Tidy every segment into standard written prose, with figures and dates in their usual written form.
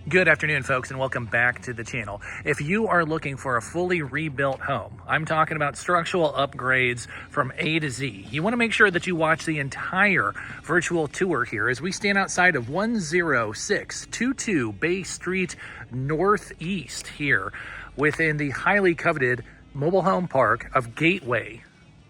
Good afternoon, folks, and welcome back to the channel. If you are looking for a fully rebuilt home, I'm talking about structural upgrades from A to Z. You want to make sure that you watch the entire virtual tour here as we stand outside of 10622 Bay Street Northeast here within the highly coveted mobile home park of Gateway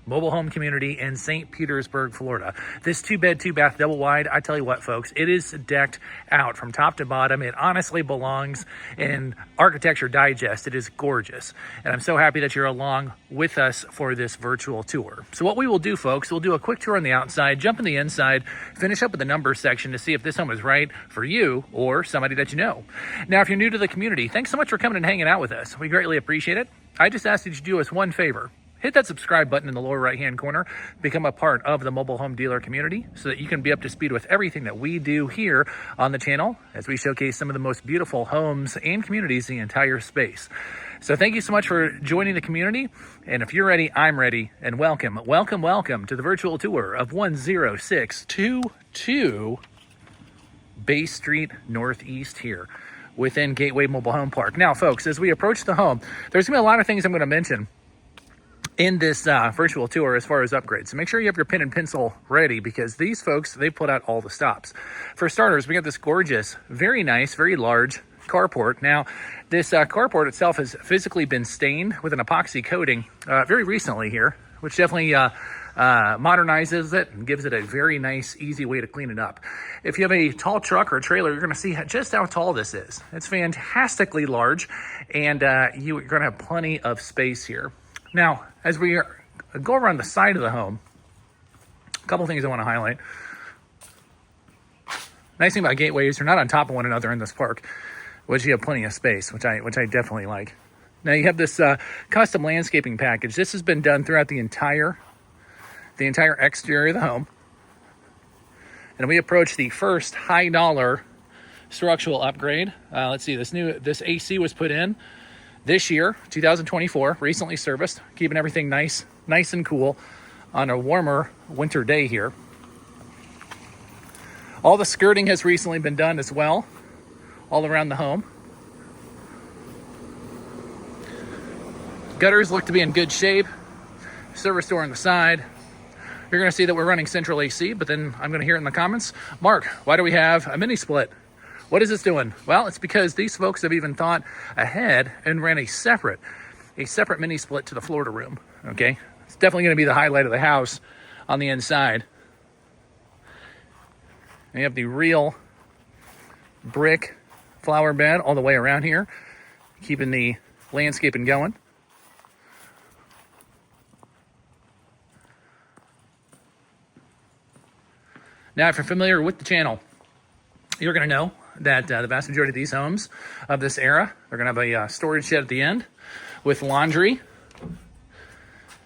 mobile home community in St. Petersburg, Florida. This 2-bed, 2-bath, double wide, I tell you what, folks, it is decked out from top to bottom. It honestly belongs in Architecture Digest. It is gorgeous. And I'm so happy that you're along with us for this virtual tour. So what we will do, folks, we'll do a quick tour on the outside, jump in the inside, finish up with the numbers section to see if this home is right for you or somebody that you know. Now, if you're new to the community, thanks so much for coming and hanging out with us. We greatly appreciate it. I just ask that you do us one favor. Hit that subscribe button in the lower right-hand corner. Become a part of the mobile home dealer community so that you can be up to speed with everything that we do here on the channel as we showcase some of the most beautiful homes and communities in the entire space. So thank you so much for joining the community. And if you're ready, I'm ready. And welcome, welcome, welcome to the virtual tour of 10622 Bay Street Northeast here within Gateway Mobile Home Park. Now, folks, as we approach the home, there's going to be a lot of things I'm going to mention in this virtual tour as far as upgrades. So make sure you have your pen and pencil ready because these folks, they put out all the stops. For starters, we got this gorgeous, very nice, very large carport. Now, this carport itself has physically been stained with an epoxy coating very recently here, which definitely modernizes it and gives it a very nice, easy way to clean it up. If you have a tall truck or a trailer, you're going to see just how tall this is. It's fantastically large, and you're going to have plenty of space here. Now, as we go around the side of the home, a couple things I want to highlight. Nice thing about Gateway is they're not on top of one another in this park, which you have plenty of space, which I definitely like. Now you have this custom landscaping package. This has been done throughout the entire exterior of the home. And we approach the first high dollar structural upgrade. Let's see, this AC was put in this year, 2024, recently serviced, keeping everything nice and cool on a warmer winter day here. All the skirting has recently been done as well, all around the home. Gutters look to be in good shape. Service door on the side. You're going to see that we're running central AC, but then I'm going to hear it in the comments. Mark, why do we have a mini split? What is this doing? Well, it's because these folks have even thought ahead and ran a separate mini split to the Florida room, okay? It's definitely going to be the highlight of the house on the inside. And you have the real brick flower bed all the way around here, keeping the landscaping going. Now, if you're familiar with the channel, you're going to know that the vast majority of these homes of this era, they're going to have a storage shed at the end with laundry.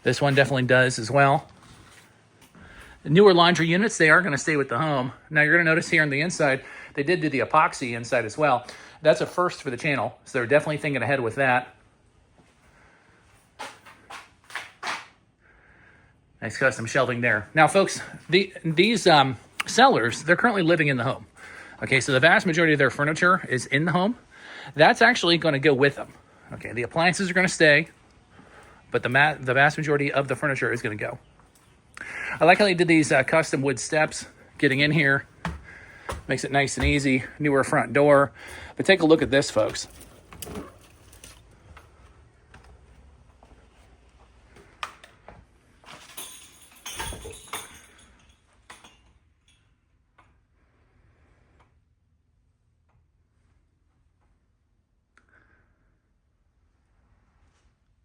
This one definitely does as well. The newer laundry units, they are going to stay with the home. Now you're going to notice here on the inside, they did do the epoxy inside as well. That's a first for the channel, so they're definitely thinking ahead with that. Nice custom shelving there. Now, folks, these sellers, they're currently living in the home. Okay, so the vast majority of their furniture is in the home. That's actually going to go with them. Okay, the appliances are going to stay, but the vast majority of the furniture is going to go. I like how they did these custom wood steps getting in here. Makes it nice and easy. Newer front door. But take a look at this, folks.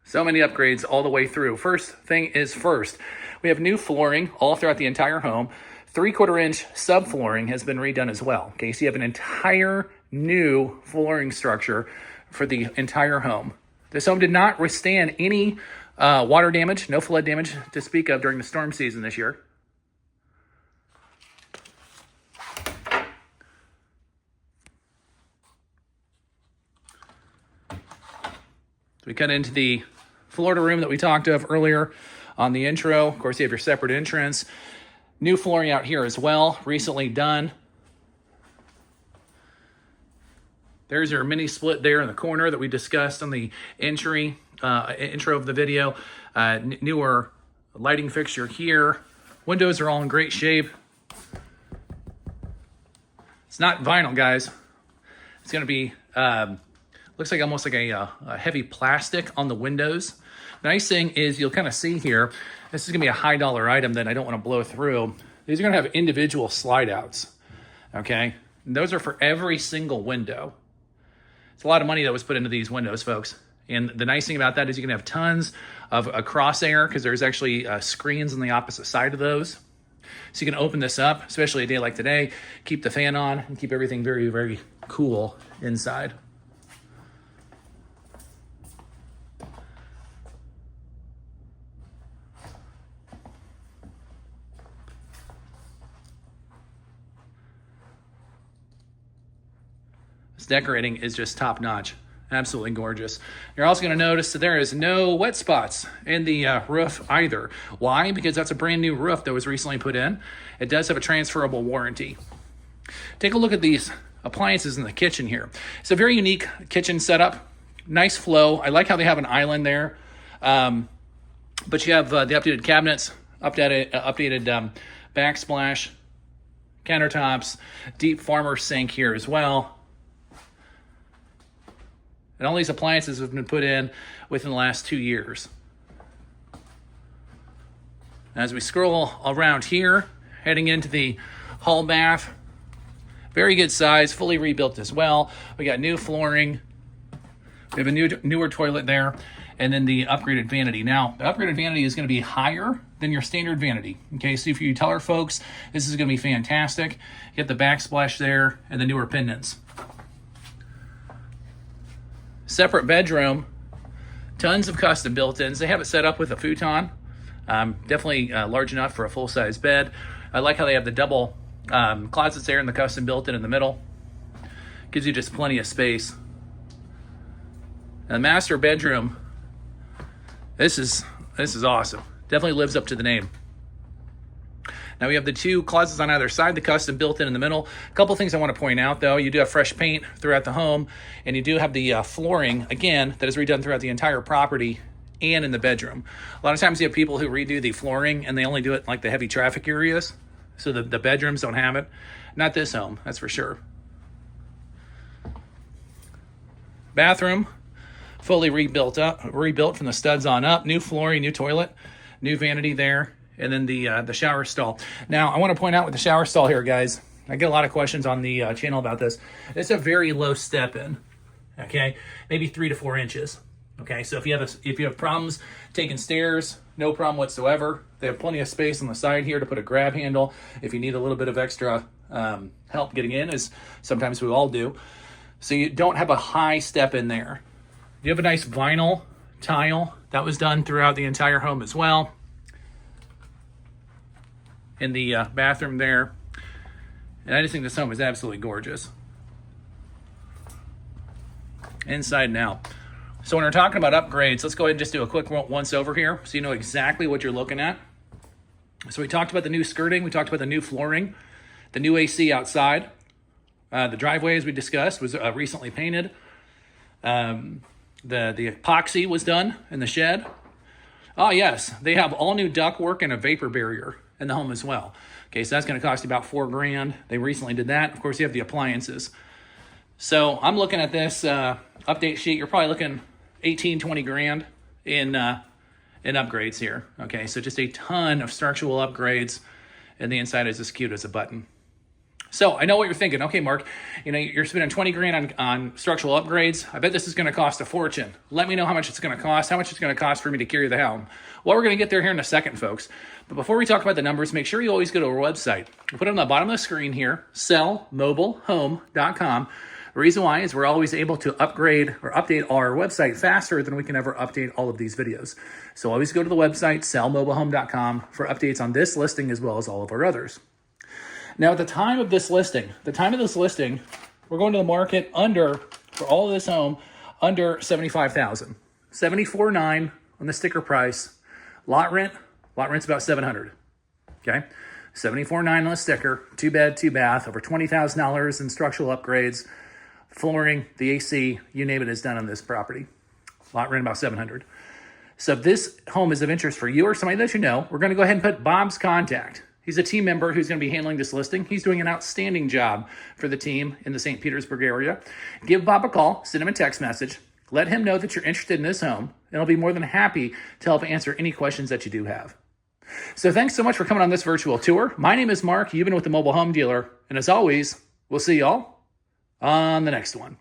So many upgrades all the way through. First thing is first. We have new flooring all throughout the entire home. 3/4 inch subflooring has been redone as well. Okay, so you have an entire new flooring structure for the entire home. This home did not withstand any water damage, no flood damage to speak of during the storm season this year. So we cut into the Florida room that we talked of earlier on the intro. Of course, you have your separate entrance. New flooring out here as well, recently done. There's your mini split there in the corner that we discussed on the intro of the video. Newer lighting fixture here. Windows are all in great shape. It's not vinyl, guys. It's going to be, looks like almost like a heavy plastic on the windows. The nice thing is you'll kind of see here, this is going to be a high dollar item that I don't want to blow through. These are going to have individual slide outs, okay? And those are for every single window. It's a lot of money that was put into these windows, folks. And the nice thing about that is you can have tons of a crosshair because there's actually screens on the opposite side of those. So you can open this up, especially a day like today, keep the fan on and keep everything very, very cool inside. This decorating is just top notch. Absolutely gorgeous. You're also going to notice that there is no wet spots in the roof either. Why? Because that's a brand new roof that was recently put in. It does have a transferable warranty. Take a look at these appliances in the kitchen here. It's a very unique kitchen setup. Nice flow. I like how they have an island there. But you have the updated cabinets, updated backsplash, countertops, deep farmer sink here as well. And all these appliances have been put in within the last 2 years. As we scroll around here, heading into the hall bath, very good size, fully rebuilt as well. We got new flooring. We have a newer toilet there, and then the upgraded vanity. Now, the upgraded vanity is going to be higher than your standard vanity. Okay, so if you tell our folks, this is going to be fantastic. You get the backsplash there and the newer pendants. Separate bedroom, tons of custom built-ins. They have it set up with a futon, definitely large enough for a full-size bed. I like how they have the double closets there and the custom built-in in the middle. Gives you just plenty of space. And the master bedroom, this is awesome. Definitely lives up to the name. Now we have the two closets on either side, the custom built-in in the middle. A couple things I want to point out though. You do have fresh paint throughout the home, and you do have the flooring, again, that is redone throughout the entire property and in the bedroom. A lot of times you have people who redo the flooring and they only do it in like the heavy traffic areas, so the bedrooms don't have it. Not this home, that's for sure. Bathroom, fully rebuilt from the studs on up. New flooring, new toilet, new vanity there. And then the shower stall. Now, I want to point out with the shower stall here, guys, I get a lot of questions on the channel about this. It's a very low step in, okay? Maybe 3 to 4 inches, okay? So if you have problems taking stairs, no problem whatsoever. They have plenty of space on the side here to put a grab handle if you need a little bit of extra help getting in, as sometimes we all do. So you don't have a high step in there. You have a nice vinyl tile. That was done throughout the entire home as well. In the bathroom there. And I just think this home is absolutely gorgeous. Inside now. So when we're talking about upgrades, let's go ahead and just do a quick once over here so you know exactly what you're looking at. So we talked about the new skirting, we talked about the new flooring, the new AC outside. The driveway, as we discussed, was recently painted. The epoxy was done in the shed. Oh yes, they have all new ductwork and a vapor barrier in the home as well. Okay, so that's going to cost you about $4,000. They recently did that. Of course, you have the appliances. So I'm looking at this update sheet. You're probably looking 18, 20 grand in upgrades here. Okay, so just a ton of structural upgrades, and the inside is as cute as a button. So I know what you're thinking. Okay, Mark, you're spending 20 grand on structural upgrades. I bet this is going to cost a fortune. Let me know how much it's going to cost, how much it's going to cost for me to carry the home. Well, we're going to get there here in a second, folks. But before we talk about the numbers, make sure you always go to our website. We'll put it on the bottom of the screen here, sellmobilehome.com. The reason why is we're always able to upgrade or update our website faster than we can ever update all of these videos. So always go to the website, sellmobilehome.com, for updates on this listing as well as all of our others. Now, at the time of this listing, we're going to the market for all of this home, under $75,000. $74,900 on the sticker price. Lot rent's about $700. Okay, $74,900 on the sticker, 2 bed, 2 bath, over $20,000 in structural upgrades, flooring, the AC, you name it, is done on this property. Lot rent about $700. So if this home is of interest for you or somebody that you know, we're going to go ahead and put Bob's contact. He's a team member who's going to be handling this listing. He's doing an outstanding job for the team in the St. Petersburg area. Give Bob a call, send him a text message, let him know that you're interested in this home, and I'll be more than happy to help answer any questions that you do have. So thanks so much for coming on this virtual tour. My name is Mark. You've been with the Mobile Home Dealer. And as always, we'll see y'all on the next one.